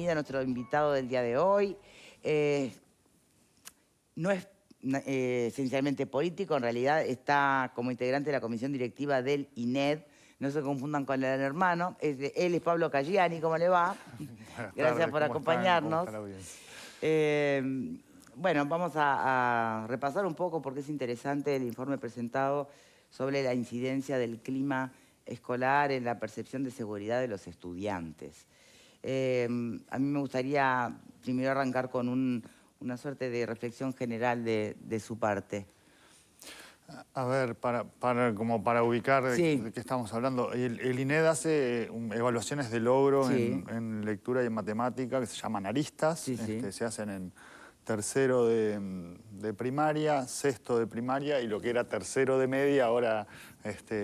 bienvenida a nuestro invitado del día de hoy. No es esencialmente político, en realidad está como integrante de la comisión directiva del INED. No se confundan con el hermano. Él es Pablo Caggiani, ¿cómo le va? Gracias por acompañarnos. ¿Cómo está la audiencia? Bueno, vamos a repasar un poco porque es interesante el informe presentado sobre la incidencia del clima escolar en la percepción de seguridad de los estudiantes. A mí me gustaría primero arrancar con una suerte de reflexión general de su parte. A ver, como para ubicar de qué estamos hablando, el INED hace evaluaciones de logro en lectura y en matemática que se llaman aristas. Se hacen en tercero de primaria, sexto de primaria y lo que era tercero de media, ahora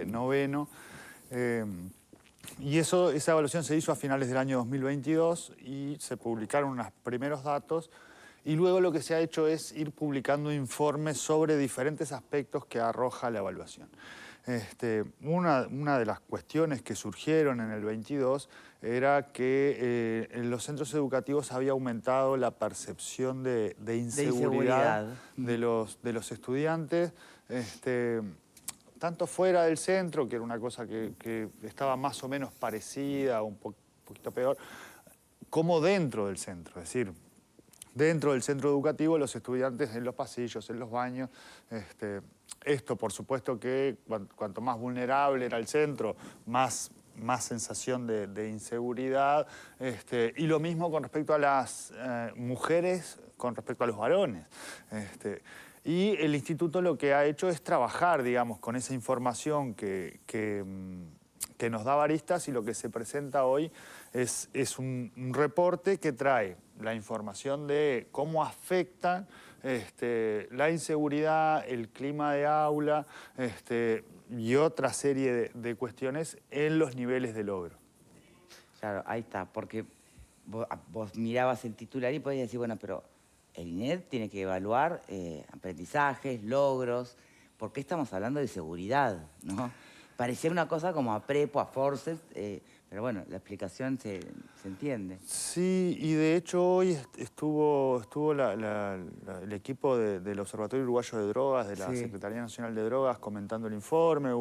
noveno. Y esa evaluación se hizo a finales del año 2022 y se publicaron unos primeros datos. Y luego lo que se ha hecho es ir publicando informes sobre diferentes aspectos que arroja la evaluación. Una de las cuestiones que surgieron en el 22 era que en los centros educativos había aumentado la percepción de inseguridad de los estudiantes, tanto fuera del centro, que era una cosa que estaba más o menos parecida, un poquito peor, como dentro del centro, es decir, dentro del centro educativo, los estudiantes en los pasillos, en los baños. Esto, por supuesto, que cuanto más vulnerable era el centro, más sensación de inseguridad. Y lo mismo con respecto a las mujeres, con respecto a los varones. Y el instituto lo que ha hecho es trabajar, digamos, con esa información que nos da Aristas, y lo que se presenta hoy es un reporte que trae la información de cómo afecta la inseguridad, el clima de aula y otra serie de cuestiones en los niveles de logro. Claro, ahí está, porque vos mirabas el titular y podías decir, bueno, pero el INED tiene que evaluar aprendizajes, logros. ¿Por qué estamos hablando de seguridad, no? Parecía una cosa como a prepo, a forces, pero bueno, la explicación se entiende. Sí, y de hecho hoy estuvo el equipo del Observatorio Uruguayo de Drogas, de la Secretaría Nacional de Drogas, comentando el informe.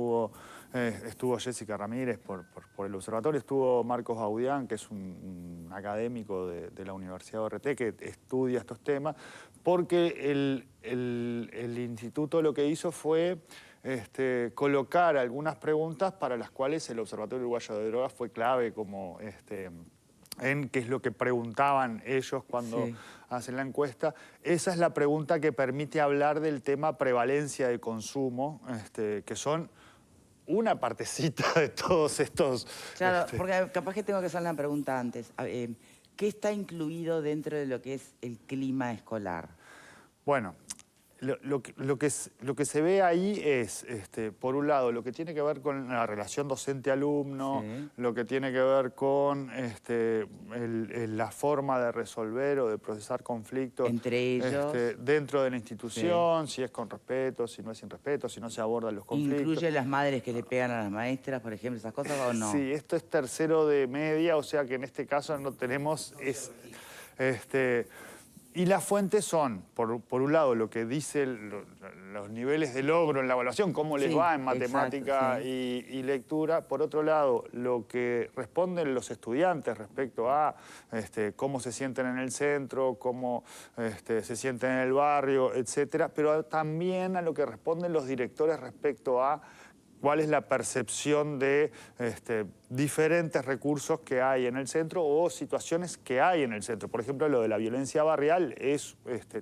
Estuvo Jessica Ramírez por el observatorio, estuvo Marcos Gaudián, que es un académico de la Universidad ORT que estudia estos temas, porque el instituto lo que hizo fue colocar algunas preguntas para las cuales el Observatorio Uruguayo de Drogas fue clave, como en qué es lo que preguntaban ellos cuando hacen la encuesta. Esa es la pregunta que permite hablar del tema prevalencia de consumo, que son una partecita de todos estos... Claro, porque capaz que tengo que hacer la pregunta antes. ¿Qué está incluido dentro de lo que es el clima escolar? Bueno, lo que se ve ahí es, por un lado, lo que tiene que ver con la relación docente-alumno, lo que tiene que ver con la forma de resolver o de procesar conflictos entre ellos, dentro de la institución, si es con respeto, si no es sin respeto, si no se abordan los conflictos. ¿Incluye las madres que le pegan a las maestras, por ejemplo, esas cosas o no? Sí, esto es tercero de media, o sea que en este caso no tenemos... Y las fuentes son, por un lado, lo que dicen los niveles de logro en la evaluación, cómo les va en matemática y lectura. Por otro lado, lo que responden los estudiantes respecto a cómo se sienten en el centro, cómo se sienten en el barrio, etcétera. Pero también a lo que responden los directores respecto a cuál es la percepción de diferentes recursos que hay en el centro o situaciones que hay en el centro. Por ejemplo, lo de la violencia barrial es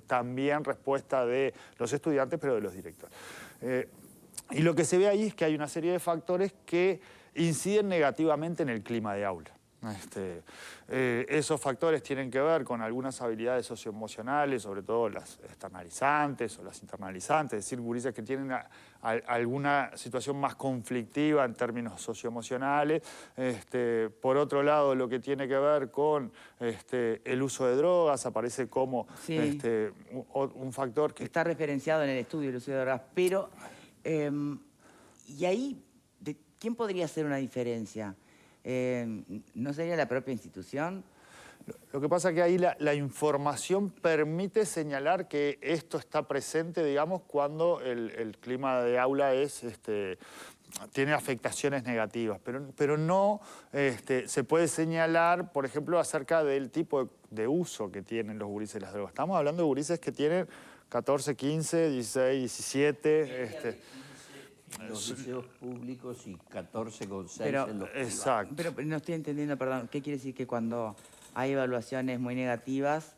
también respuesta de los estudiantes, pero de los directores. Y lo que se ve ahí es que hay una serie de factores que inciden negativamente en el clima de aula. Esos factores tienen que ver con algunas habilidades socioemocionales, sobre todo las externalizantes o las internalizantes, es decir, gurises que tienen alguna situación más conflictiva en términos socioemocionales. Por otro lado, lo que tiene que ver con el uso de drogas aparece como un factor que... Está referenciado en el estudio el uso de drogas, pero... y ahí, ¿quién podría hacer una diferencia? ¿No sería la propia institución? Lo que pasa es que ahí la información permite señalar que esto está presente, digamos, cuando el clima de aula tiene afectaciones negativas, pero no se puede señalar, por ejemplo, acerca del tipo de uso que tienen los gurises de las drogas. Estamos hablando de gurises que tienen 14, 15, 16, 17... los liceos públicos y 14,6 en los privados. Exacto. Pero no estoy entendiendo, perdón, ¿qué quiere decir que cuando hay evaluaciones muy negativas,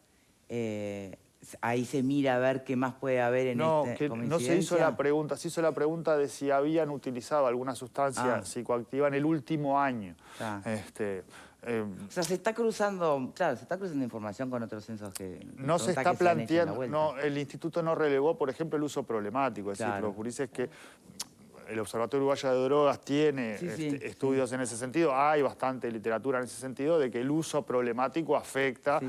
ahí se mira a ver qué más puede haber en No, esta que no se hizo la pregunta, se hizo la pregunta de si habían utilizado alguna sustancia psicoactiva en el último año. O sea, se está cruzando, claro, se está cruzando información con otros censos que... No se está planteando, no, el instituto no relevó, por ejemplo, el uso problemático, es decir, los gurises que... El Observatorio Uruguayo de Drogas tiene estudios en ese sentido, hay bastante literatura en ese sentido, de que el uso problemático afecta.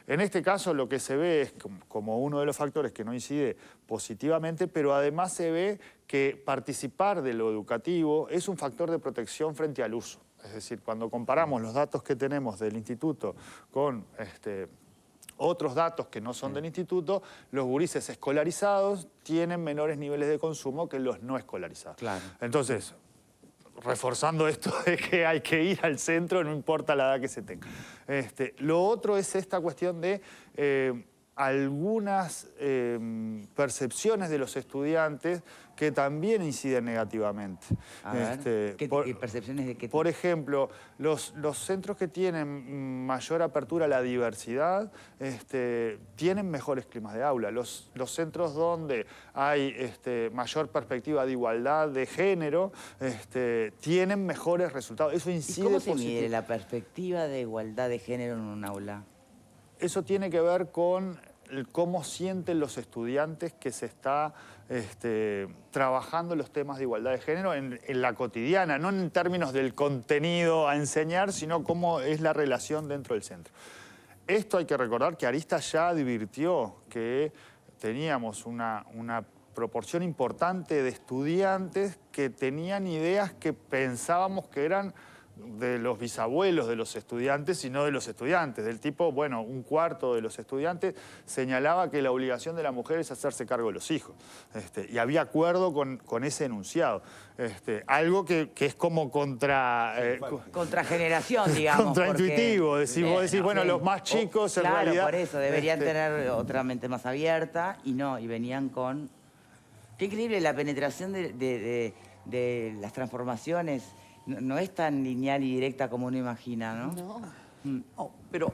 En este caso lo que se ve es como uno de los factores que no incide positivamente, pero además se ve que participar de lo educativo es un factor de protección frente al uso. Es decir, cuando comparamos los datos que tenemos del instituto con otros datos que no son del instituto, los gurises escolarizados tienen menores niveles de consumo que los no escolarizados. Claro. Entonces, reforzando esto de que hay que ir al centro, no importa la edad que se tenga. Lo otro es esta cuestión de algunas percepciones de los estudiantes que también inciden negativamente. A ver, ¿qué percepciones de qué? Por ejemplo, los centros que tienen mayor apertura a la diversidad tienen mejores climas de aula. Los centros donde hay mayor perspectiva de igualdad de género tienen mejores resultados. Eso incide positivo. ¿Y cómo se mide la perspectiva de igualdad de género en un aula? Eso tiene que ver con cómo sienten los estudiantes que se está trabajando los temas de igualdad de género en la cotidiana, no en términos del contenido a enseñar, sino cómo es la relación dentro del centro. Esto hay que recordar que Aristas ya advirtió que teníamos una proporción importante de estudiantes que tenían ideas que pensábamos que eran de los bisabuelos de los estudiantes y no de los estudiantes. Del tipo, bueno, un cuarto de los estudiantes señalaba que la obligación de la mujer es hacerse cargo de los hijos. Y había acuerdo con ese enunciado. Algo que es como contrageneración, digamos. Contraintuitivo. Porque, vos decís, bueno, los más chicos en realidad... Claro, por eso, deberían tener otra mente más abierta y no, y venían con... Qué increíble la penetración de las transformaciones. No es tan lineal y directa como uno imagina, ¿no? No, pero,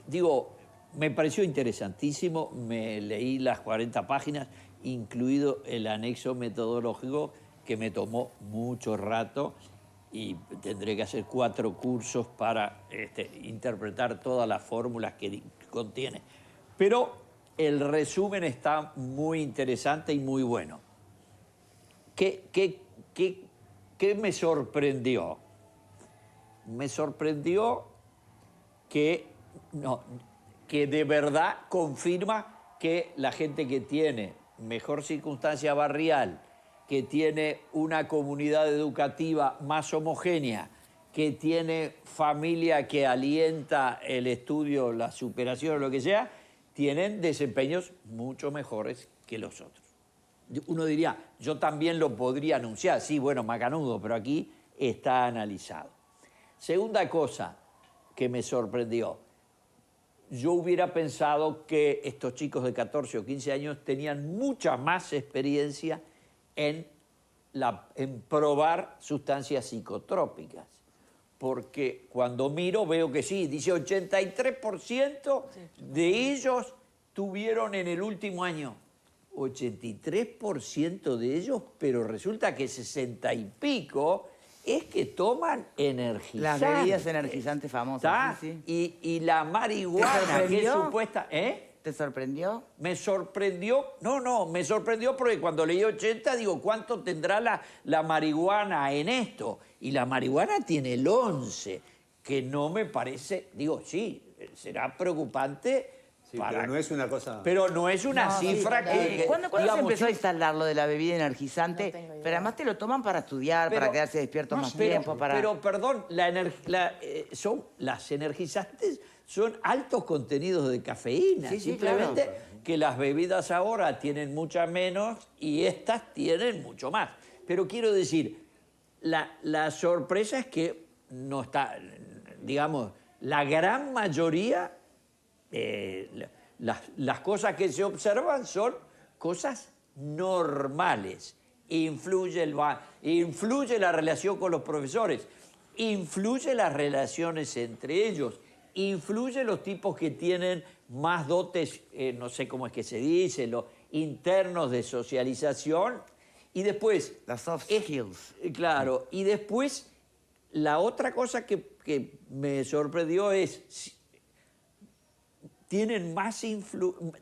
digo, me pareció interesantísimo, me leí las 40 páginas, incluido el anexo metodológico, que me tomó mucho rato y tendré que hacer 4 cursos para interpretar todas las fórmulas que contiene. Pero el resumen está muy interesante y muy bueno. ¿Qué me sorprendió? Me sorprendió que de verdad confirma que la gente que tiene mejor circunstancia barrial, que tiene una comunidad educativa más homogénea, que tiene familia que alienta el estudio, la superación o lo que sea, tienen desempeños mucho mejores que los otros. Uno diría, yo también lo podría anunciar, sí, bueno, macanudo, pero aquí está analizado. Segunda cosa que me sorprendió, yo hubiera pensado que estos chicos de 14 o 15 años tenían mucha más experiencia en probar sustancias psicotrópicas, porque cuando miro veo que sí, dice 83% de ellos tuvieron en el último año. 83% de ellos, pero resulta que 60 y pico es que toman energizantes. Las bebidas energizantes famosas. Sí. Y la marihuana, que es supuesta... ¿Te sorprendió? Me sorprendió, me sorprendió porque cuando leí 80 digo, ¿cuánto tendrá la marihuana en esto? Y la marihuana tiene el 11, que no me parece, digo, sí, será preocupante, Sí, pero no es una cosa... Pero no es una cifra que ¿Cuándo se digamos, empezó a instalar lo de la bebida energizante? No tengo idea. Pero además te lo toman para estudiar, para quedarse despiertos más tiempo, para... Pero, perdón, las energizantes son altos contenidos de cafeína. Sí, sí, Simplemente claro. que las bebidas ahora tienen mucha menos y estas tienen mucho más. Pero quiero decir, la sorpresa es que no está, digamos, la gran mayoría, las cosas que se observan son cosas normales. Influye la relación con los profesores, influye las relaciones entre ellos, influye los tipos que tienen más dotes, no sé cómo es que se dice, los internos de socialización, y después... Las soft skills. Claro, y después la otra cosa que me sorprendió es,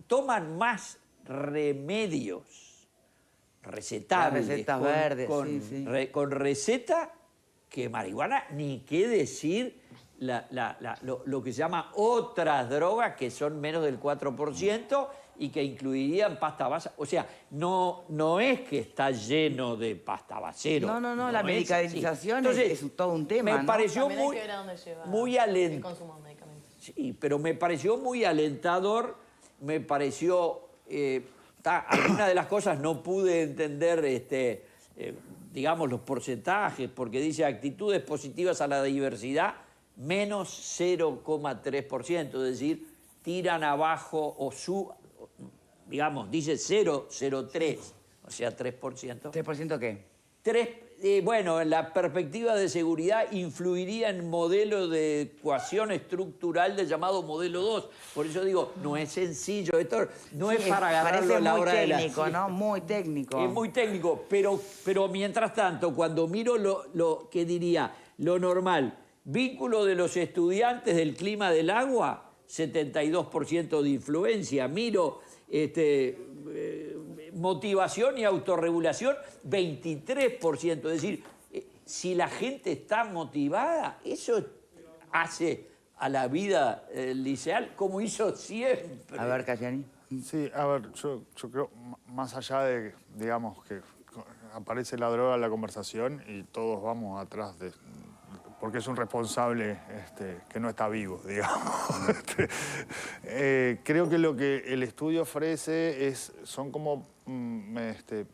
toman más remedios recetables, Las recetas verdes, sí. con receta que marihuana, ni qué decir lo que se llama otras drogas que son menos del 4% y que incluirían pasta base. O sea, no es que está lleno de pasta basero. No, la es medicalización así. es todo un tema, Me ¿no? pareció También hay que ver a dónde lleva muy el consumo de medicamentos. Sí, pero me pareció muy alentador, me pareció... algunas de las cosas no pude entender, digamos, los porcentajes, porque dice actitudes positivas a la diversidad, menos 0,3%, es decir, tiran abajo digamos, dice 0,03, o sea, 3%. ¿3% qué? Bueno, en la perspectiva de seguridad influiría en modelo de ecuación estructural del llamado modelo 2. Por eso digo, no es sencillo, esto no es para agarrarlo a la hora de la Parece muy técnico, siesta. ¿no? Muy técnico. Es muy técnico, pero mientras tanto, cuando miro lo que diría, lo normal, vínculo de los estudiantes del clima del agua, 72% de influencia. Miro motivación y autorregulación, 23%. Es decir, si la gente está motivada, eso hace a la vida liceal como hizo siempre. A ver, Cayani. Sí, a ver, yo creo, más allá de, digamos, que aparece la droga en la conversación y todos vamos atrás de... porque es un responsable que no está vivo, digamos. Creo que lo que el estudio ofrece son como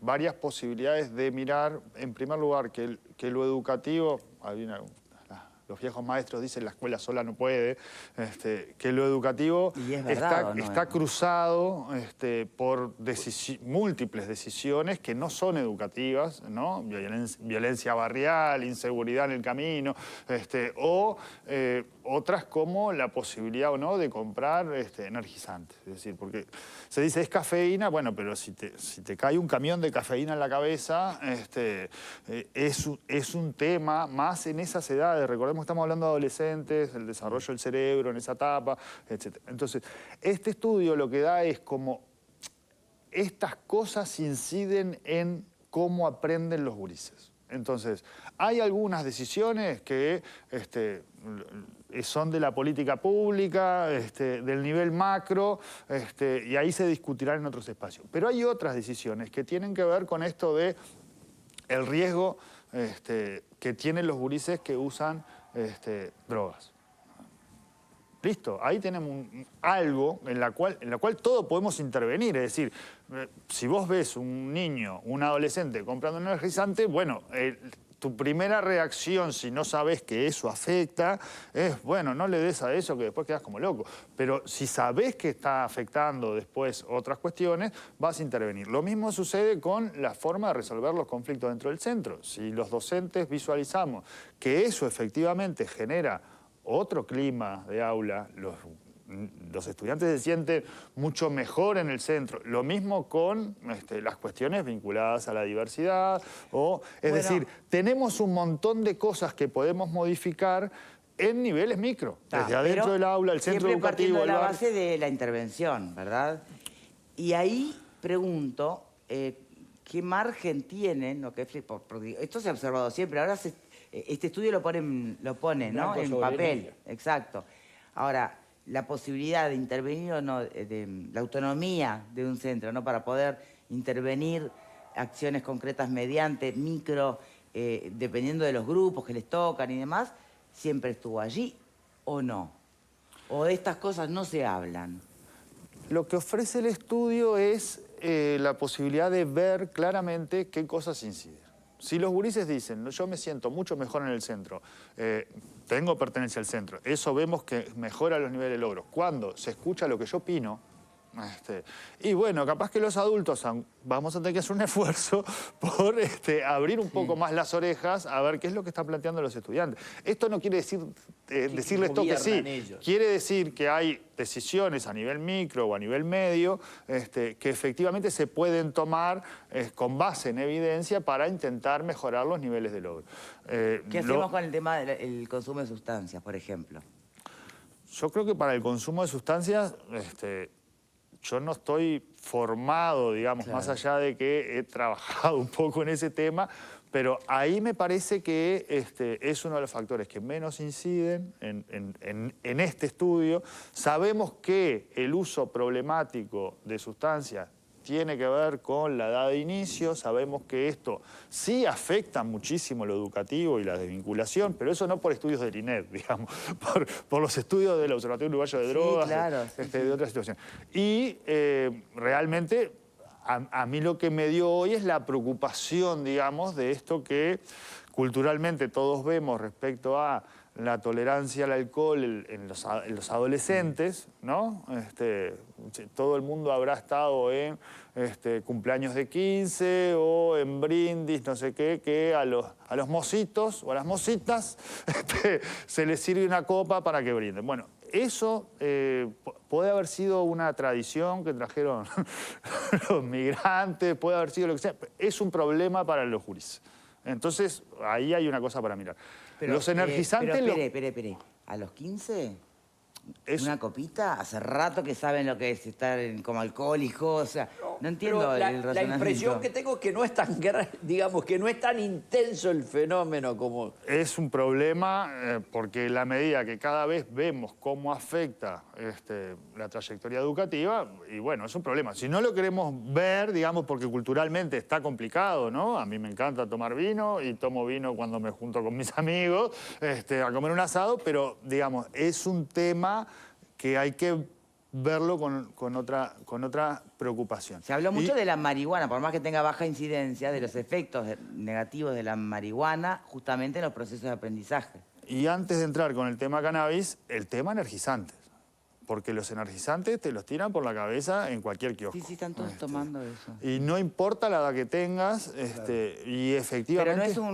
varias posibilidades de mirar, en primer lugar, que lo educativo, los viejos maestros dicen la escuela sola no puede, que lo educativo Y es verdad, está cruzado por múltiples decisiones que no son educativas, ¿no? Violencia barrial, inseguridad en el camino, o otras como la posibilidad o no de comprar energizantes. Es decir, porque se dice es cafeína, bueno, pero si te cae un camión de cafeína en la cabeza, es un tema más en esas edades. Recordemos que estamos hablando de adolescentes, el desarrollo del cerebro en esa etapa, etc. Entonces, este estudio lo que da es como estas cosas inciden en cómo aprenden los gurises. Entonces, hay algunas decisiones que son de la política pública, del nivel macro, y ahí se discutirán en otros espacios. Pero hay otras decisiones que tienen que ver con esto de el riesgo que tienen los gurises que usan drogas. Listo, ahí tenemos algo en la cual todos podemos intervenir. Es decir, si vos ves un niño, un adolescente comprando un energizante, bueno, tu primera reacción, si no sabes que eso afecta, es, bueno, no le des a eso que después quedas como loco. Pero si sabés que está afectando después otras cuestiones, vas a intervenir. Lo mismo sucede con la forma de resolver los conflictos dentro del centro. Si los docentes visualizamos que eso efectivamente genera otro clima de aula, los estudiantes se sienten mucho mejor en el centro. Lo mismo con las cuestiones vinculadas a la diversidad. Es decir, tenemos un montón de cosas que podemos modificar en niveles micro. Desde adentro del aula, el centro siempre educativo, partiendo de el la barrio. base de la intervención, ¿verdad? Y ahí pregunto, ¿qué margen tienen? Esto se ha observado siempre. Ahora este estudio lo pone, ¿no? Blanco En sobre papel. negro. Exacto. Ahora, la posibilidad de intervenir o no, de la autonomía de un centro, ¿no? Para poder intervenir acciones concretas mediante micro, dependiendo de los grupos que les tocan y demás, siempre estuvo allí o no. O de estas cosas no se hablan. Lo que ofrece el estudio es la posibilidad de ver claramente qué cosas inciden. Si los gurises dicen, "No, yo me siento mucho mejor en el centro, tengo pertenencia al centro", eso vemos que mejora los niveles de logro. Cuando se escucha lo que yo opino, y bueno, capaz que los adultos vamos a tener que hacer un esfuerzo por abrir un poco más las orejas a ver qué es lo que están planteando los estudiantes. Esto no quiere decir decirles todo que sí. Ellos. Quiere decir que hay decisiones a nivel micro o a nivel medio que efectivamente se pueden tomar con base en evidencia para intentar mejorar los niveles de logro. ¿Qué hacemos con el tema del consumo de sustancias, por ejemplo? Yo creo que para el consumo de sustancias, yo no estoy formado, digamos, Claro. más allá de que he trabajado un poco en ese tema, pero ahí me parece que es uno de los factores que menos inciden en este estudio. Sabemos que el uso problemático de sustancias tiene que ver con la edad de inicio, sabemos que esto sí afecta muchísimo lo educativo y la desvinculación, pero eso no por estudios del INED, digamos, por los estudios del Observatorio Uruguayo de Sí, Drogas, claro, de otras situaciones. Y realmente a mí lo que me dio hoy es la preocupación, digamos, de esto que culturalmente todos vemos respecto a la tolerancia al alcohol en los adolescentes, ¿no? Todo el mundo habrá estado en cumpleaños de 15 o en brindis, no sé qué, que a los mocitos o a las mocitas se les sirve una copa para que brinden. Bueno, eso puede haber sido una tradición que trajeron los migrantes, puede haber sido lo que sea. Es un problema para los juris. Entonces, ahí hay una cosa para mirar. Pero, los energizantes... pero espere. ¿A los 15? ¿Una copita? Hace rato que saben lo que es estar como alcohólico, o sea, no entiendo Pero el la razonamiento. impresión que tengo es que no es tan, digamos, que no es tan intenso el fenómeno como... Es un problema porque la medida que cada vez vemos cómo afecta la trayectoria educativa, y bueno, es un problema. Si no lo queremos ver, digamos, porque culturalmente está complicado, ¿no? A mí me encanta tomar vino y tomo vino cuando me junto con mis amigos a comer un asado, pero, digamos, es un tema que hay que verlo con otra preocupación. Se habló mucho de la marihuana, por más que tenga baja incidencia, de los efectos negativos de la marihuana justamente en los procesos de aprendizaje. Y antes de entrar con el tema cannabis, el tema energizantes. Porque los energizantes te los tiran por la cabeza en cualquier kiosco. Sí, están todos tomando eso. Y no importa la edad que tengas, y efectivamente... Pero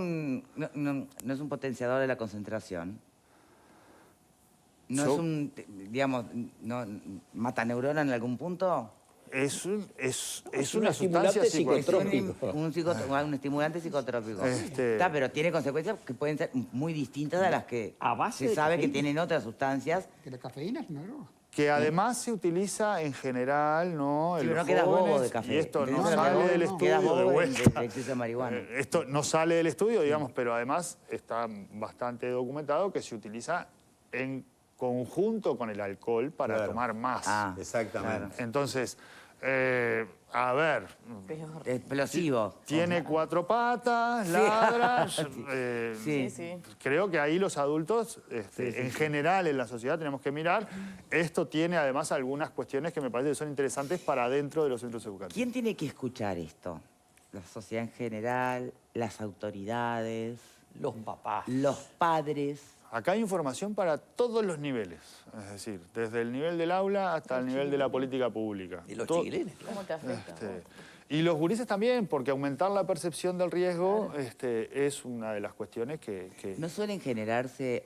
no es un potenciador de la concentración. ¿No es un, digamos, mata neurona en algún punto? Es un una sustancia estimulante psicotrópica. Un estimulante psicotrópico. Está, pero tiene consecuencias que pueden ser muy distintas a las que A base se de sabe que cafeína. tienen otras sustancias. Que la cafeína es una droga. Que además se utiliza en general, ¿no? Sí, En pero los no quedas bobo jóvenes, de café. y esto no No, sale del no, estudio quedas bobo de de vuelta. exceso de marihuana. Esto no sale del estudio, digamos, pero además está bastante documentado que se se en conjunto con el alcohol para tomar más. Exactamente. Entonces, a ver, Peor. Explosivo. tiene 4 patas, ladra. Sí. Sí. Creo que ahí los adultos, en general en la sociedad, tenemos que mirar. Esto tiene además algunas cuestiones que me parece que son interesantes para dentro de los centros educativos. ¿Quién tiene que escuchar esto? La sociedad en general, las autoridades, Los papás. los padres. Acá hay información para todos los niveles, es decir, desde el nivel del aula hasta el nivel de la política pública. Y los To- chiquilines. ¿Cómo te afecta? Y los gurises también, porque aumentar la percepción del riesgo es una de las cuestiones que... ¿No suelen generarse,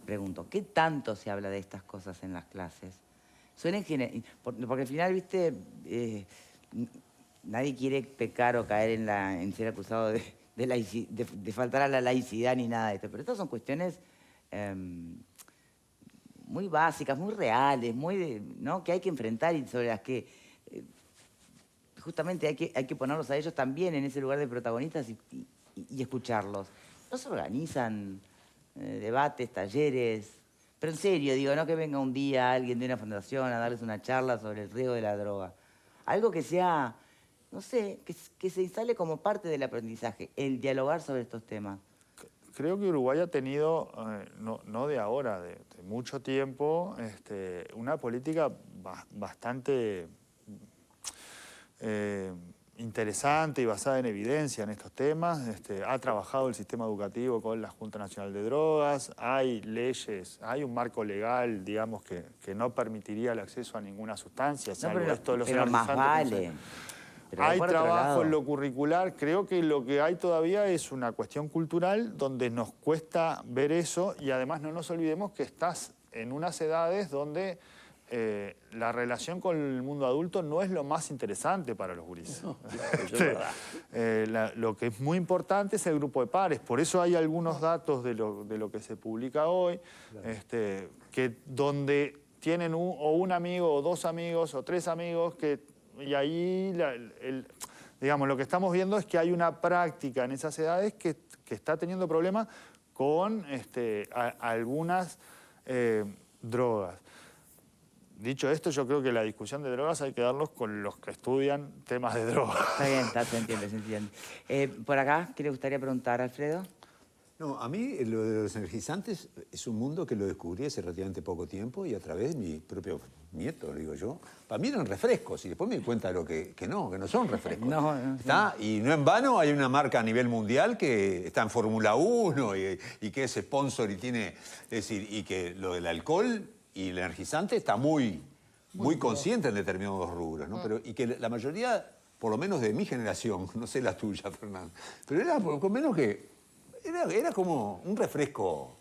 pregunto, qué tanto se habla de estas cosas en las clases? Suelen porque al final, viste, nadie quiere pecar o caer en ser acusado de faltar a la laicidad ni nada de esto, pero estas son cuestiones muy básicas, muy reales, ¿no? Que hay que enfrentar y sobre las que justamente hay que ponerlos a ellos también en ese lugar de protagonistas y escucharlos. ¿No se organizan debates, talleres, Pero en serio, digo, no que venga un día alguien de una fundación a darles una charla sobre el riesgo de la droga. Algo que sea, no sé, que se instale como parte del aprendizaje, el dialogar sobre estos temas. Creo que Uruguay ha tenido, no de ahora, de mucho tiempo, una política bastante interesante y basada en evidencia en estos temas. Ha trabajado el sistema educativo con la Junta Nacional de Drogas, hay leyes, hay un marco legal, digamos, que no permitiría el acceso a ninguna sustancia. No, pero más energizantes, vale. Pero hay por otro trabajo lado, en lo curricular. Creo que lo que hay todavía es una cuestión cultural donde nos cuesta ver eso, y además no nos olvidemos que estás en unas edades donde la relación con el mundo adulto no es lo más interesante para los gurises. No, eso es verdad. Lo que es muy importante es el grupo de pares. Por eso hay algunos datos de lo que se publica hoy, que donde tienen un amigo o dos amigos o tres amigos y ahí, digamos, lo que estamos viendo es que hay una práctica en esas edades que está teniendo problemas con algunas drogas. Dicho esto, yo creo que la discusión de drogas hay que darlos con los que estudian temas de drogas. está bien, se entiende, se entiende. Por acá, ¿qué le gustaría preguntar, Alfredo? No, a mí lo de los energizantes es un mundo que lo descubrí hace relativamente poco tiempo y a través de mi propio nieto, digo yo. Para mí eran refrescos y después me di cuenta de lo que no son refrescos. No, ¿Está? Y no en vano hay una marca a nivel mundial que está en Fórmula 1 y que es sponsor y tiene, es decir, y que lo del alcohol y el energizante está muy consciente en determinados rubros, ¿no? Pero, y que la mayoría, por lo menos de mi generación, no sé la tuya, Fernando, pero era por lo menos que era como un refresco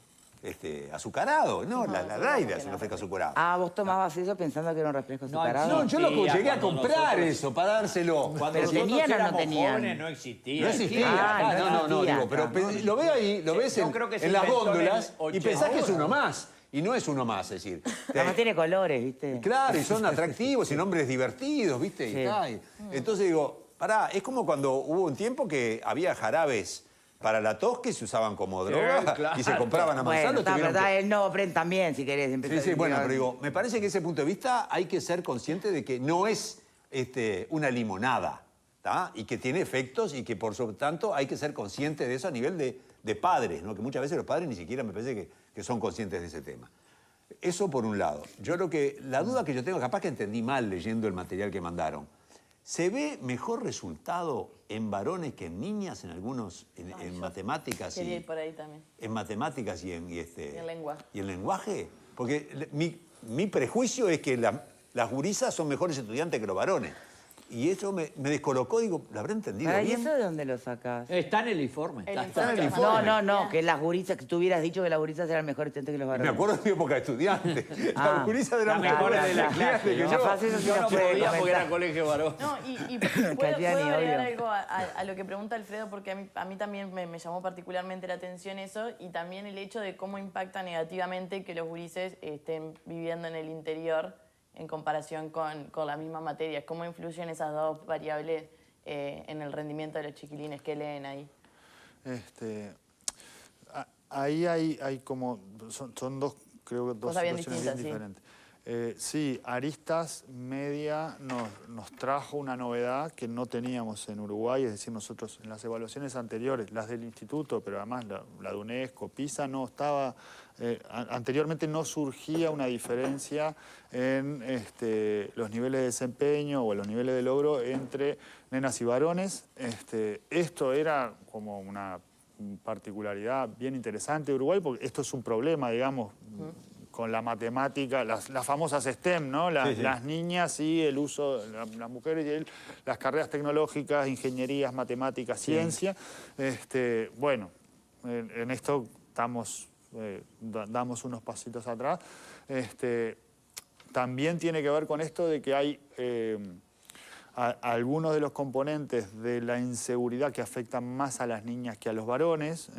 azucarado, ¿no? La Raida es un refresco azucarado. Ah, vos tomabas eso pensando que era un refresco No, azucarado. No, yo lo existía llegué a cuando comprar nosotros- eso para dárselo. Cuando Pero nosotros tenían o no éramos tenían. jóvenes no existía. No existía. Ah, no existía. Digo, pero lo veo ahí, lo ves Yo creo que se en las inventó en el góndolas y 80. pensás que es uno más. Y no es uno más, es decir. Además tiene colores, ¿viste? Claro, y son atractivos y nombres divertidos, ¿viste? Sí. Y tal. Entonces digo, pará, es como cuando hubo un tiempo que había jarabes para la tos que se usaban como droga claro. y se compraban a mansalva. Bueno, está, pero tuvieron que- el no, Pren también, si querés. Sí, bueno, pero digo, me parece que ese punto de vista hay que ser consciente de que no es una limonada, ¿tá? Y que tiene efectos y que por lo tanto hay que ser consciente de eso a nivel de padres, ¿no? Que muchas veces los padres ni siquiera me parece que son conscientes de ese tema. Eso por un lado. La duda que yo tengo, capaz que entendí mal leyendo el material que mandaron, ¿se ve mejor resultado en varones que en niñas en algunos, en matemáticas? Quería ir por ahí también. En matemáticas y en en lenguaje. ¿Y en lenguaje? Porque mi prejuicio es que las gurisas son mejores estudiantes que los varones. Y eso me descolocó, digo, ¿lo habré entendido ¿Y bien? eso de dónde lo sacás? Está en el informe. El está informe. No, que las gurisas, que tú hubieras dicho que las gurisas eran mejores estudiantes que los Me varones. acuerdo de mi época de estudiante. Ah. Las gurisas eran Las mejores de la estudiantes clase, que ¿no? yo. Capaz eso sí Yo nos no puede podía porque comentar. era colegio varón. No, y puedo Cayani, agregar obvio. algo a lo que pregunta Alfredo, porque a mí también me llamó particularmente la atención eso, y también el hecho de cómo impacta negativamente que los gurises estén viviendo en el interior en comparación con la misma materia. ¿Cómo influyen esas dos variables en el rendimiento de los chiquilines? ¿Qué leen ahí? Ahí hay como, son dos, creo que dos Cosas bien situaciones bien distintas, diferentes. Sí, Aristas Media nos trajo una novedad que no teníamos en Uruguay, es decir, nosotros en las evaluaciones anteriores, las del instituto, pero además la de UNESCO, PISA, no estaba, anteriormente no surgía una diferencia en los niveles de desempeño o los niveles de logro entre nenas y varones. Esto era como una particularidad bien interesante de Uruguay, porque esto es un problema, digamos, con la matemática, las famosas STEM, ¿no? Las niñas y el uso, las mujeres y las carreras tecnológicas, ingenierías, matemáticas, ciencia. Bueno, en esto estamos, damos unos pasitos atrás. También tiene que ver con esto de que hay algunos de los componentes de la inseguridad que afectan más a las niñas que a los varones.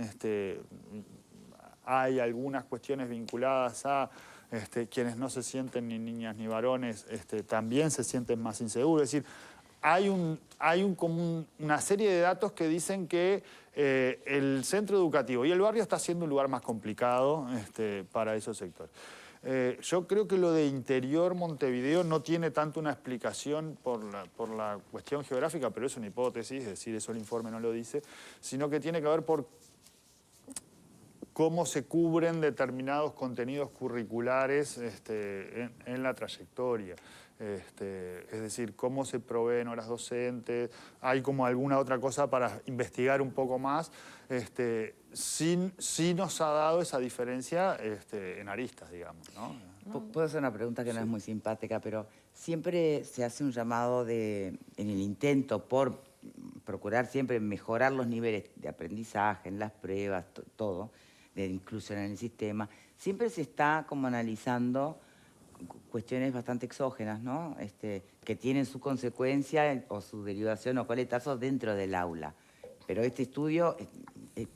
Hay algunas cuestiones vinculadas a quienes no se sienten ni niñas ni varones, también se sienten más inseguros. Es decir, como una serie de datos que dicen que el centro educativo y el barrio está siendo un lugar más complicado para esos sectores. Yo creo que lo de interior Montevideo no tiene tanto una explicación por la cuestión geográfica, pero es una hipótesis, es decir, eso el informe no lo dice, sino que tiene que ver por cómo se cubren determinados contenidos curriculares en la trayectoria. Es decir, cómo se proveen horas docentes, hay como alguna otra cosa para investigar un poco más. Sí nos ha dado esa diferencia en aristas, digamos, ¿no? Puedo hacer una pregunta que no es muy simpática, pero siempre se hace un llamado en el intento por procurar siempre mejorar los niveles de aprendizaje, en las pruebas, todo, de inclusión en el sistema. Siempre se está como analizando cuestiones bastante exógenas, ¿no? Que tienen su consecuencia o su derivación o coletazo dentro del aula. Pero este estudio,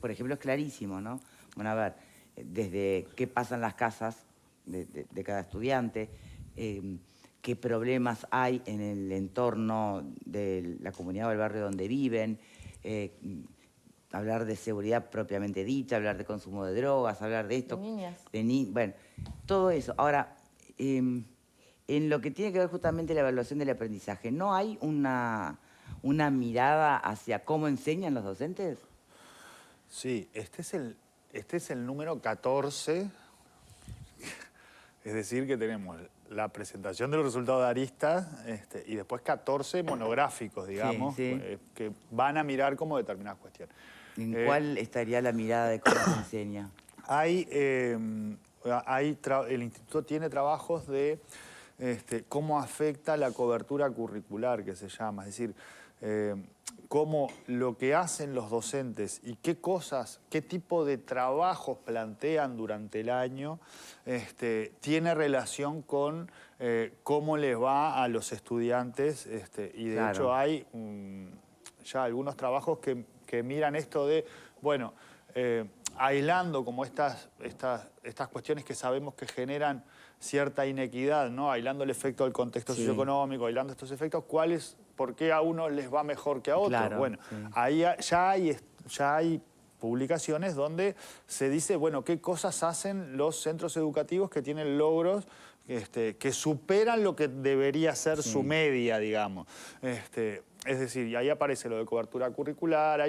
por ejemplo, es clarísimo, ¿no? Bueno, a ver, desde qué pasa en las casas de cada estudiante, qué problemas hay en el entorno de la comunidad o el barrio donde viven, hablar de seguridad propiamente dicha, hablar de consumo de drogas, hablar de esto. De niñas. Bueno, todo eso. Ahora, en lo que tiene que ver justamente la evaluación del aprendizaje, ¿no hay una mirada hacia cómo enseñan los docentes? Sí, este es el número 14, es decir, que tenemos la presentación de los resultados de aristas y después 14 monográficos, digamos, Sí. Que van a mirar como determinadas cuestiones. ¿En cuál estaría la mirada de cómo se enseña? El instituto tiene trabajos de cómo afecta la cobertura curricular, que se llama, es decir, cómo lo que hacen los docentes y qué tipo de trabajos plantean durante el año, tiene relación con cómo les va a los estudiantes, y de hecho hay ya algunos trabajos que miran esto de, bueno, aislando como estas cuestiones que sabemos que generan cierta inequidad, ¿no? Aislando el efecto del contexto socioeconómico, aislando estos efectos, ¿por qué a unos les va mejor que a otros? Claro, bueno, ahí ya hay publicaciones donde se dice, bueno, qué cosas hacen los centros educativos que tienen logros que superan lo que debería ser su media, digamos. Es decir, y ahí aparece lo de cobertura curricular,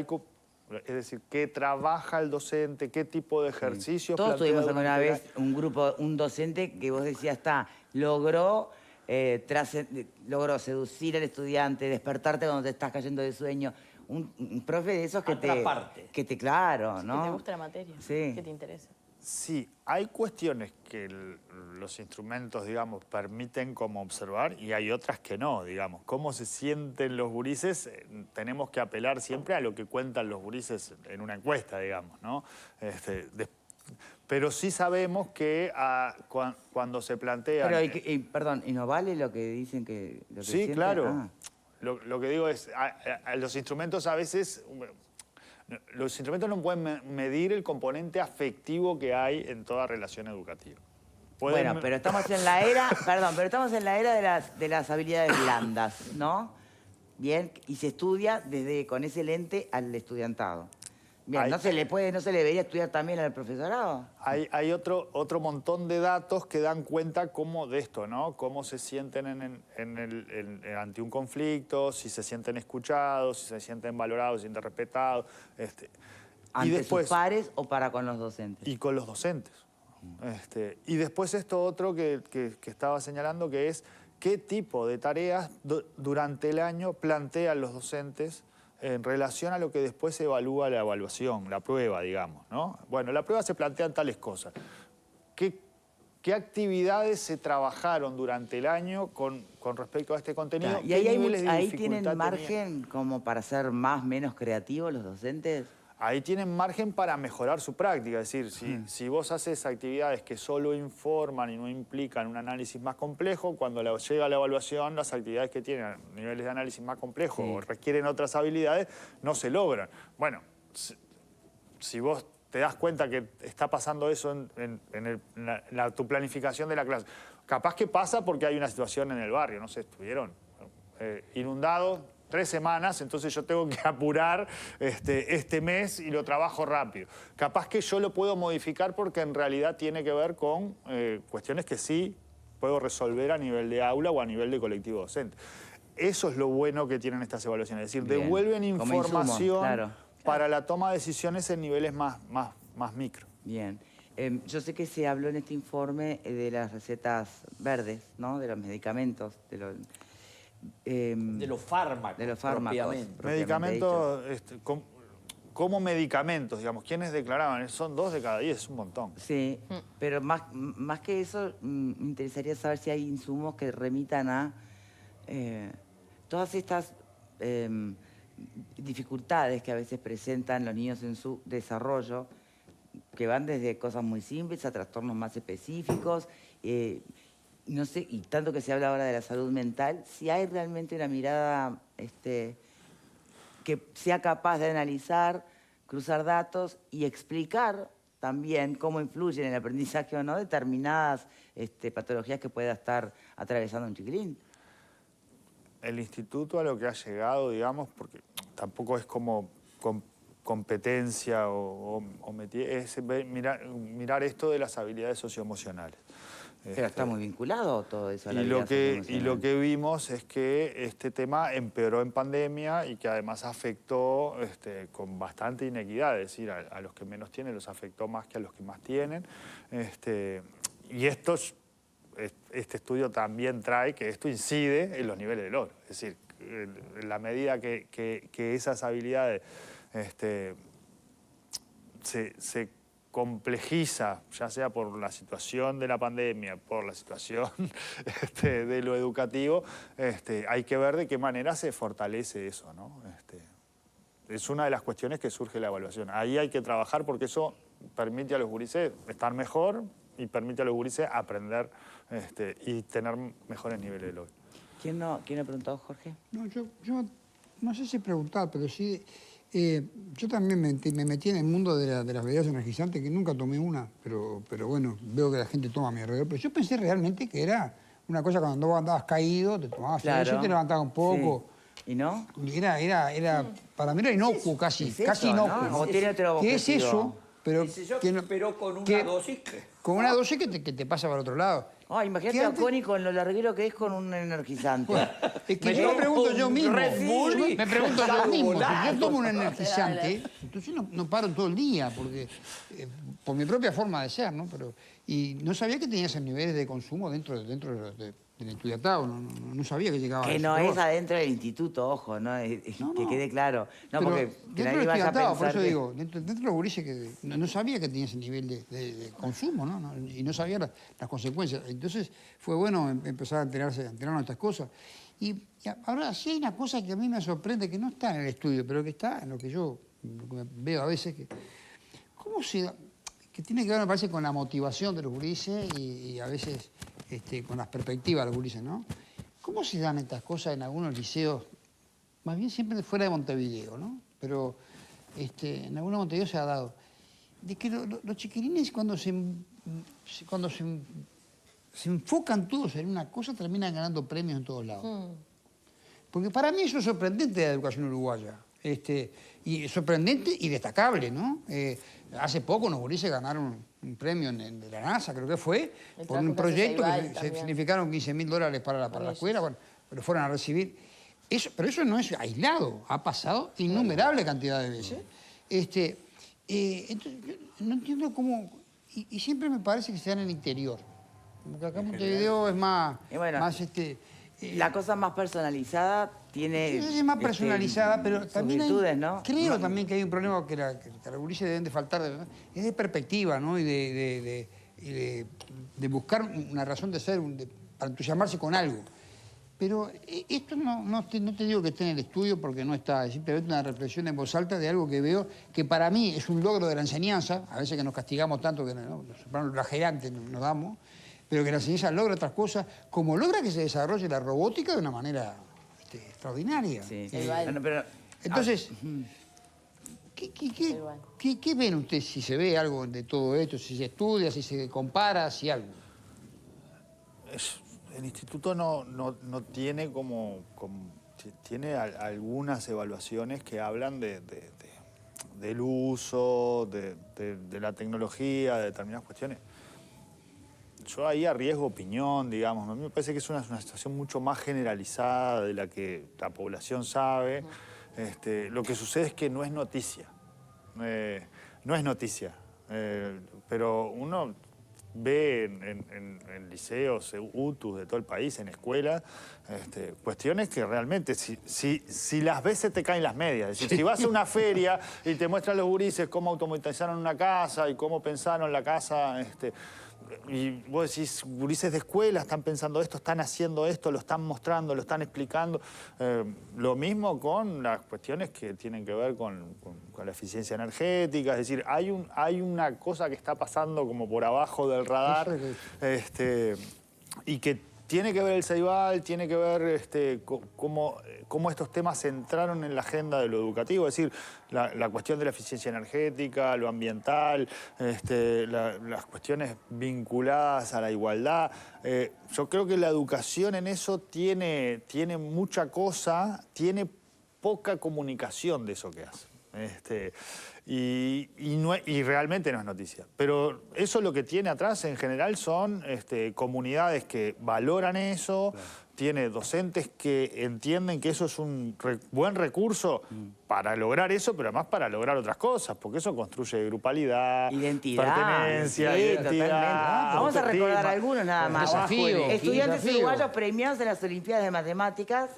es decir, qué trabaja el docente, qué tipo de ejercicios Todos plantea tuvimos alguna durante vez un docente que vos decías, logró seducir al estudiante, despertarte cuando te estás cayendo de sueño. Un profe de esos que claro, ¿no? Que te gusta la materia, Sí. que te interesa. Sí, hay cuestiones que los instrumentos, digamos, permiten como observar y hay otras que no, digamos. Cómo se sienten los gurises, tenemos que apelar siempre a lo que cuentan los gurises en una encuesta, digamos, ¿no? Pero sí sabemos que cuando se plantean... Pero, perdón, ¿y no vale lo que dicen que... Lo que sí, sienten? claro. Ah. Lo que digo es, los instrumentos a veces... Los instrumentos no pueden medir el componente afectivo que hay en toda relación educativa. Bueno, pero estamos en la era, de las habilidades blandas, ¿no? Bien, y se estudia con ese lente al estudiantado. Bien, ¿no se le debería estudiar también al profesorado? Hay otro montón de datos que dan cuenta de esto, ¿no? Cómo se sienten ante un conflicto, si se sienten escuchados, si se sienten valorados, si se sienten respetados. ¿Ante sus pares o para con los docentes? Y con los docentes. Y después esto otro que estaba señalando, que es qué tipo de tareas durante el año plantean los docentes en relación a lo que después se evalúa la evaluación, la prueba, digamos, ¿no? Bueno, la prueba se plantean tales cosas. ¿Qué actividades se trabajaron durante el año con respecto a este contenido? ¿Y ahí tienen margen como para ser menos creativos los docentes? Ahí tienen margen para mejorar su práctica. Es decir, si vos haces actividades que solo informan y no implican un análisis más complejo, cuando llega la evaluación, las actividades que tienen niveles de análisis más complejos o requieren otras habilidades, no se logran. Bueno, si vos te das cuenta que está pasando eso en tu planificación de la clase, capaz que pasa porque hay una situación en el barrio, no sé, estuvieron inundado 3 semanas, entonces yo tengo que apurar este mes y lo trabajo rápido. Capaz que yo lo puedo modificar porque en realidad tiene que ver con cuestiones que sí puedo resolver a nivel de aula o a nivel de colectivo docente. Eso es lo bueno que tienen estas evaluaciones, es decir, Bien. devuelven Como información insumo, claro. para la toma de decisiones en niveles más micro. Bien. Yo sé que se habló en este informe de las recetas verdes, ¿no? De los medicamentos, de los fármacos. De los fármacos. Propiamente. Medicamentos, como medicamentos, digamos, ¿quiénes declaraban? Son 2 de cada 10, es un montón. Sí, pero más que eso, me interesaría saber si hay insumos que remitan a todas estas dificultades que a veces presentan los niños en su desarrollo, que van desde cosas muy simples a trastornos más específicos. No sé, y tanto que se habla ahora de la salud mental, si hay realmente una mirada que sea capaz de analizar, cruzar datos y explicar también cómo influyen en el aprendizaje o no determinadas patologías que pueda estar atravesando un chiquilín. El instituto a lo que ha llegado, digamos, porque tampoco es como competencia es mirar esto de las habilidades socioemocionales. Pero está muy vinculado todo eso a la Y vida lo socioemocional. que vimos es que este tema empeoró en pandemia y que además afectó con bastante inequidad, es decir, a los que menos tienen los afectó más que a los que más tienen. Y este estudio también trae que esto incide en los niveles de logro. Es decir, en la medida que esas habilidades se complejiza, ya sea por la situación de la pandemia, por la situación de lo educativo, hay que ver de qué manera se fortalece eso, ¿no? Es una de las cuestiones que surge la evaluación. Ahí hay que trabajar porque eso permite a los gurises estar mejor y permite a los gurises aprender y tener mejores niveles de logro. ¿Quién no ha preguntado, Jorge? No, yo no sé si preguntar, pero sí... yo también me metí en el mundo de las bebidas energizantes, que nunca tomé una, pero bueno, veo que la gente toma a mi alrededor. Pero yo pensé realmente que era una cosa cuando vos andabas caído, te tomabas eso, te levantabas un poco. Sí. ¿Y no? Para mí era inocuo casi, ¿Es eso, casi inocuo. no? ¿O tiene otro ¿Qué es objetivo? eso? Pero, Pero con una dosis con una dosis que te pasa para el otro lado. Imagínate a Connie con lo larguero que es con un energizante. Es que yo me pregunto yo mismo. Bull, Me pregunto yo mismo. Si volado. yo tomo un energizante, entonces no paro todo el día, porque por mi propia forma de ser, ¿no? Y no sabía que tenía esos niveles de consumo dentro del estudiantado. No sabía que llegaba a Que eso. no Pero es bueno. adentro del instituto, ojo, ¿no? Que quede claro. No, Pero porque que dentro nadie del vaya a estudiantado, por pensar eso que... digo, dentro de los gurises que no sabía que tenía ese nivel de consumo, ¿no? Y no sabía las consecuencias. Entonces fue bueno empezar a enterarnos de estas cosas. Y ahora sí hay una cosa que a mí me sorprende, que no está en el estudio, pero que está en lo que yo veo a veces, que tiene que ver, me parece, con la motivación de los gurises y a veces con las perspectivas de los gurises, ¿no? ¿Cómo se dan estas cosas en algunos liceos? Más bien siempre fuera de Montevideo, ¿no? Pero en algunos Montevideo se ha dado. De que los chiquilines cuando se enfocan todos en una cosa terminan ganando premios en todos lados. Porque para mí eso es sorprendente de la educación uruguaya. Y sorprendente y destacable, ¿no? Hace poco unos gurises ganaron un premio de la NASA, creo que fue, por un proyecto que significaron $15.000 para la escuela, bueno, pero fueron a recibir. Pero eso no es aislado, ha pasado innumerable cantidad de veces. Entonces, yo no entiendo cómo... Y siempre me parece que se da en el interior. Porque acá en Montevideo es más... la cosa más personalizada tiene... Es más personalizada, pero también virtudes, ¿no? Creo también que hay un problema que a los gurises deben de faltar, es de perspectiva, ¿no? Y de buscar una razón de ser, para entusiasmarse con algo. Pero esto no te digo que esté en el estudio porque no está, es simplemente una reflexión en voz alta de algo que veo que para mí es un logro de la enseñanza, a veces que nos castigamos tanto que los flagelantes nos damos, pero que la enseñanza logra otras cosas, como logra que se desarrolle la robótica de una manera extraordinaria. Sí. Entonces, ¿qué ven ustedes si se ve algo de todo esto, si se estudia, si se compara, si algo? El instituto no tiene tiene algunas evaluaciones que hablan del uso, de la tecnología, de determinadas cuestiones. Yo ahí arriesgo opinión, digamos. A mí me parece que es una situación mucho más generalizada de la que la población sabe. Lo que sucede es que no es noticia. No es noticia. Pero uno ve en liceos, UTUs de todo el país, en escuelas, cuestiones que realmente, si las ves, se te caen las medias. Es decir, si vas a una feria y te muestran los gurises cómo automatizaron una casa y cómo pensaron la casa, y vos decís, gurises de escuela están pensando esto, están haciendo esto, lo están mostrando, lo están explicando. Lo mismo con las cuestiones que tienen que ver con la eficiencia energética. Es decir, hay una cosa que está pasando como por abajo del radar, y que tiene que ver el Ceibal, tiene que ver cómo estos temas entraron en la agenda de lo educativo. Es decir, la cuestión de la eficiencia energética, lo ambiental, las cuestiones vinculadas a la igualdad. Yo creo que la educación en eso tiene mucha cosa, tiene poca comunicación de eso que hace. Y realmente no es noticia. Pero eso lo que tiene atrás en general son comunidades que valoran eso, claro. Tiene docentes que entienden que eso es un buen recurso para lograr eso, pero además para lograr otras cosas, porque eso construye grupalidad, identidad, pertenencia, sí, identidad. Vamos a recordar algunos nada más. Estudiantes uruguayos premiados en las Olimpiadas de Matemáticas,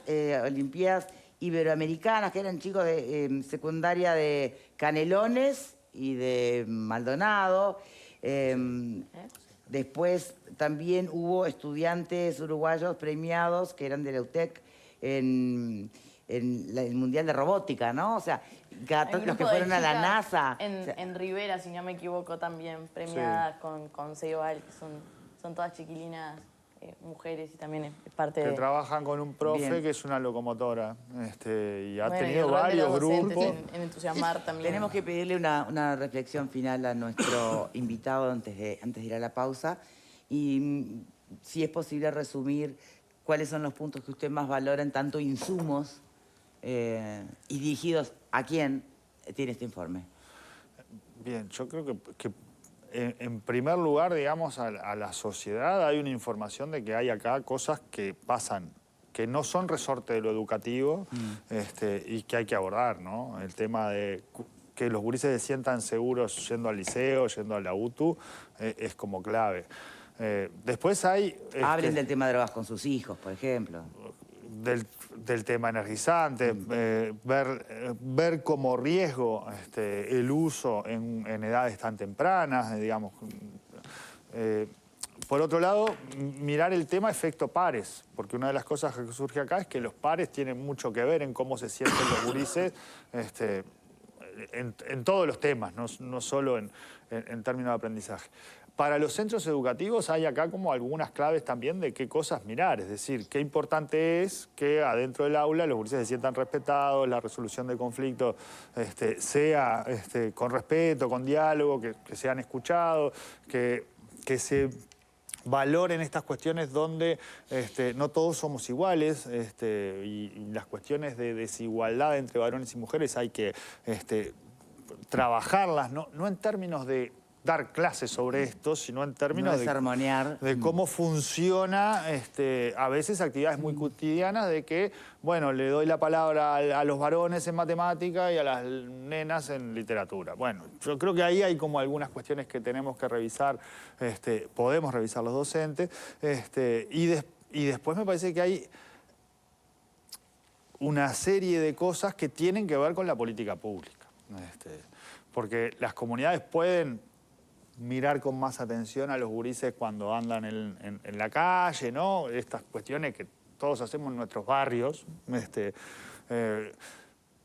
Olimpiadas Iberoamericanas, que eran chicos de secundaria de Canelones y de Maldonado. Después también hubo estudiantes uruguayos premiados que eran de la UTEC en el Mundial de Robótica, ¿no? O sea, los que fueron a la NASA. En Rivera, si no me equivoco, también premiadas con Ceibal, que son todas chiquilinas. Mujeres y también es parte de... Que trabajan con un profe Bien. Que es una locomotora y ha Bueno, tenido varios grupos. En entusiasmar también. Tenemos que pedirle una reflexión final a nuestro invitado antes de ir a la pausa. Y si es posible resumir cuáles son los puntos que usted más valora en tanto insumos y dirigidos a quién tiene este informe. Bien, yo creo que en primer lugar, digamos, a la sociedad hay una información de que hay acá cosas que pasan, que no son resorte de lo educativo y que hay que abordar, ¿no? El tema de que los gurises se sientan seguros yendo al liceo, yendo a la UTU, es como clave. Después hay... Hablen del tema de drogas con sus hijos, por ejemplo. Del tema energizante, ver como riesgo el uso en edades tan tempranas, digamos. Por otro lado, mirar el tema efecto pares, porque una de las cosas que surge acá es que los pares tienen mucho que ver en cómo se sienten los gurises en todos los temas, no solo en términos de aprendizaje. Para los centros educativos hay acá como algunas claves también de qué cosas mirar, es decir, qué importante es que adentro del aula los gurises se sientan respetados, la resolución de conflictos sea con respeto, con diálogo, que sean escuchados, que se valoren estas cuestiones donde no todos somos iguales y las cuestiones de desigualdad entre varones y mujeres hay que trabajarlas, no en términos de dar clases sobre esto, sino en términos de cómo funciona a veces actividades muy cotidianas de que, bueno, le doy la palabra a los varones en matemática y a las nenas en literatura. Bueno, yo creo que ahí hay como algunas cuestiones que tenemos que revisar, podemos revisar los docentes, y después me parece que hay una serie de cosas que tienen que ver con la política pública. Porque las comunidades pueden mirar con más atención a los gurises cuando andan en la calle, ¿no? Estas cuestiones que todos hacemos en nuestros barrios.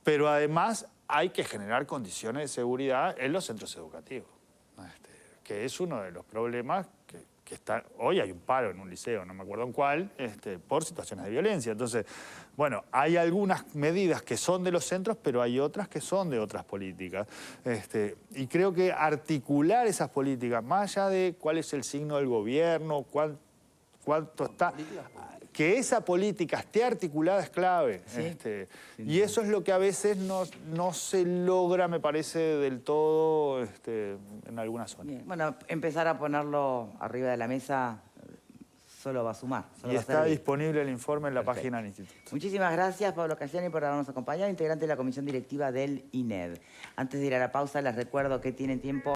Pero además hay que generar condiciones de seguridad en los centros educativos, que es uno de los problemas que está... Hoy hay un paro en un liceo, no me acuerdo en cuál, por situaciones de violencia. Entonces, bueno, hay algunas medidas que son de los centros, pero hay otras que son de otras políticas. Y creo que articular esas políticas, más allá de cuál es el signo del gobierno, cuál cuánto está... Que esa política esté articulada es clave. Y eso es lo que a veces no se logra, me parece, del todo en algunas zonas. Bien. Bueno, empezar a ponerlo arriba de la mesa solo va a sumar. Y está disponible el informe en la página del instituto. Muchísimas gracias, Pablo Cayani, por habernos acompañado, integrante de la comisión directiva del INED. Antes de ir a la pausa, les recuerdo que tienen tiempo